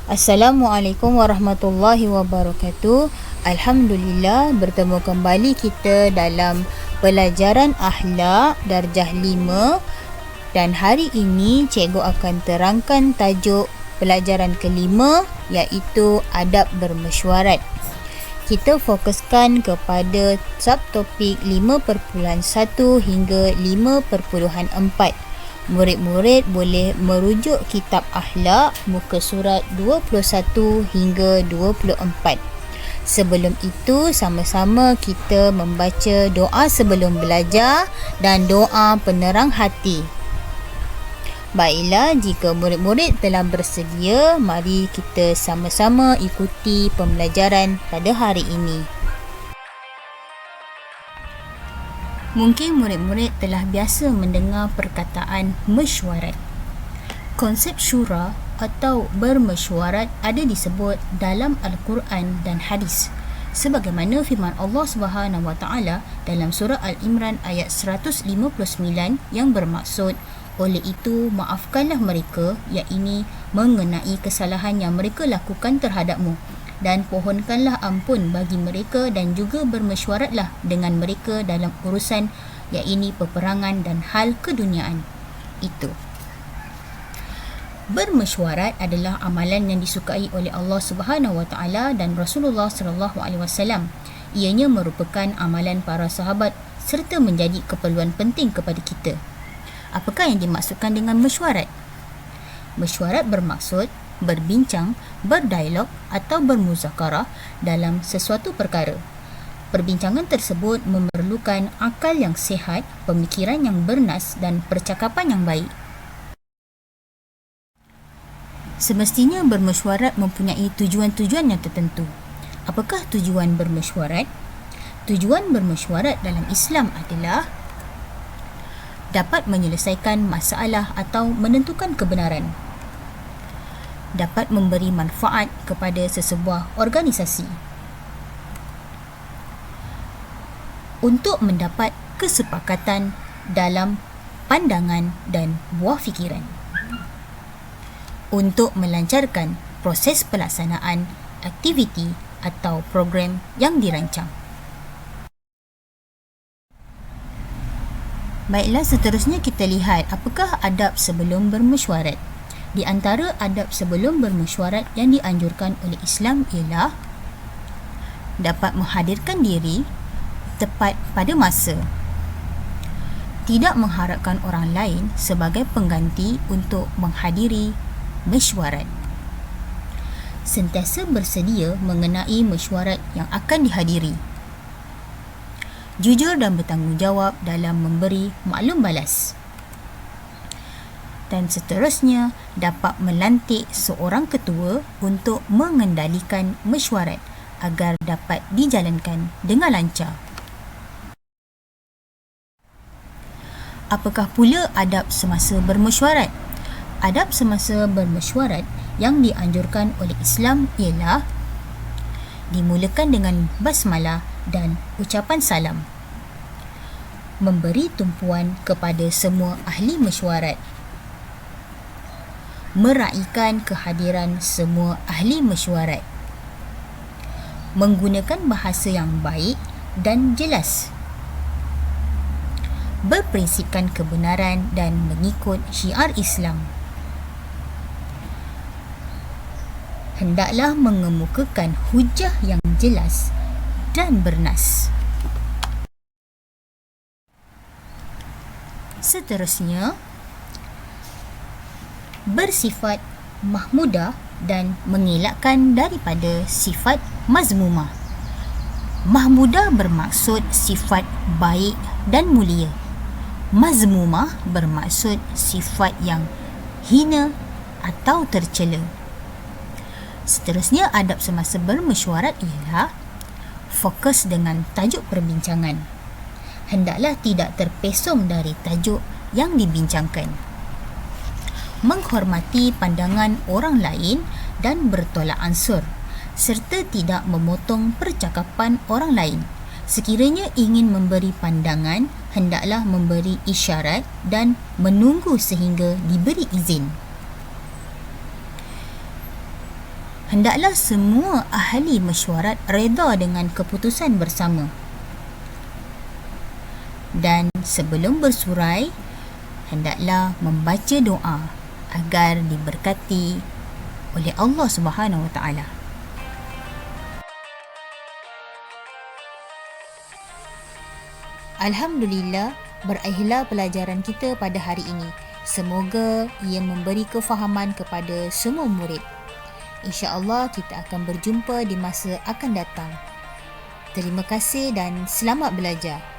Assalamualaikum warahmatullahi wabarakatuh. Alhamdulillah, bertemu kembali kita dalam pelajaran akhlak darjah 5, dan hari ini cikgu akan terangkan tajuk pelajaran kelima, iaitu adab bermesyuarat. Kita fokuskan kepada subtopik 5.1 hingga 5.4. Murid-murid boleh merujuk kitab akhlak muka surat 21 hingga 24. Sebelum itu, sama-sama kita membaca doa sebelum belajar dan doa penerang hati. Baiklah, jika murid-murid telah bersedia, mari kita sama-sama ikuti pembelajaran pada hari ini. Mungkin murid-murid telah biasa mendengar perkataan mesyuarat. Konsep syura atau bermesyuarat ada disebut dalam Al-Quran dan hadis, sebagaimana firman Allah Subhanahu Wa Taala dalam surah Al-Imran ayat 159 yang bermaksud, oleh itu maafkanlah mereka, iaitu mengenai kesalahan yang mereka lakukan terhadapmu, dan pohonkanlah ampun bagi mereka, dan juga bermesyuaratlah dengan mereka dalam urusan iaitu peperangan dan hal keduniaan itu. Bermesyuarat adalah amalan yang disukai oleh Allah Subhanahu Wa Taala dan Rasulullah Sallallahu Alaihi Wasallam. Ianya merupakan amalan para sahabat serta menjadi keperluan penting kepada kita. Apakah yang dimaksudkan dengan mesyuarat? Mesyuarat bermaksud berbincang, berdialog atau bermuzakarah dalam sesuatu perkara. Perbincangan tersebut memerlukan akal yang sihat, pemikiran yang bernas dan percakapan yang baik. Semestinya bermesyuarat mempunyai tujuan-tujuan yang tertentu. Apakah tujuan bermesyuarat? Tujuan bermesyuarat dalam Islam adalah dapat menyelesaikan masalah atau menentukan kebenaran, dapat memberi manfaat kepada sesebuah organisasi, untuk mendapat kesepakatan dalam pandangan dan buah fikiran, untuk melancarkan proses pelaksanaan aktiviti atau program yang dirancang. Baiklah, seterusnya kita lihat apakah adab sebelum bermesyuarat. Di antara adab sebelum bermesyuarat yang dianjurkan oleh Islam ialah dapat menghadirkan diri tepat pada masa, tidak mengharapkan orang lain sebagai pengganti untuk menghadiri mesyuarat, sentiasa bersedia mengenai mesyuarat yang akan dihadiri, jujur dan bertanggungjawab dalam memberi maklum balas, dan seterusnya dapat melantik seorang ketua untuk mengendalikan mesyuarat agar dapat dijalankan dengan lancar. Apakah pula adab semasa bermesyuarat? Adab semasa bermesyuarat yang dianjurkan oleh Islam ialah dimulakan dengan basmalah dan ucapan salam, memberi tumpuan kepada semua ahli mesyuarat, meraihkan kehadiran semua ahli mesyuarat, menggunakan bahasa yang baik dan jelas, berprinsipkan kebenaran dan mengikut syiar Islam, hendaklah mengemukakan hujah yang jelas dan bernas. Seterusnya, bersifat mahmudah dan mengelakkan daripada sifat mazmumah. Mahmudah bermaksud sifat baik dan mulia. Mazmumah bermaksud sifat yang hina atau tercela. Seterusnya, adab semasa bermesyuarat ialah fokus dengan tajuk perbincangan. Hendaklah tidak terpesong dari tajuk yang dibincangkan, menghormati pandangan orang lain dan bertolak ansur, serta tidak memotong percakapan orang lain. Sekiranya ingin memberi pandangan, hendaklah memberi isyarat dan menunggu sehingga diberi izin. Hendaklah semua ahli mesyuarat reda dengan keputusan bersama. Dan sebelum bersurai, hendaklah membaca doa agar diberkati oleh Allah Subhanahu Wa Taala. Alhamdulillah, berakhirlah pelajaran kita pada hari ini. Semoga ia memberi kefahaman kepada semua murid. InsyaAllah kita akan berjumpa di masa akan datang. Terima kasih dan selamat belajar.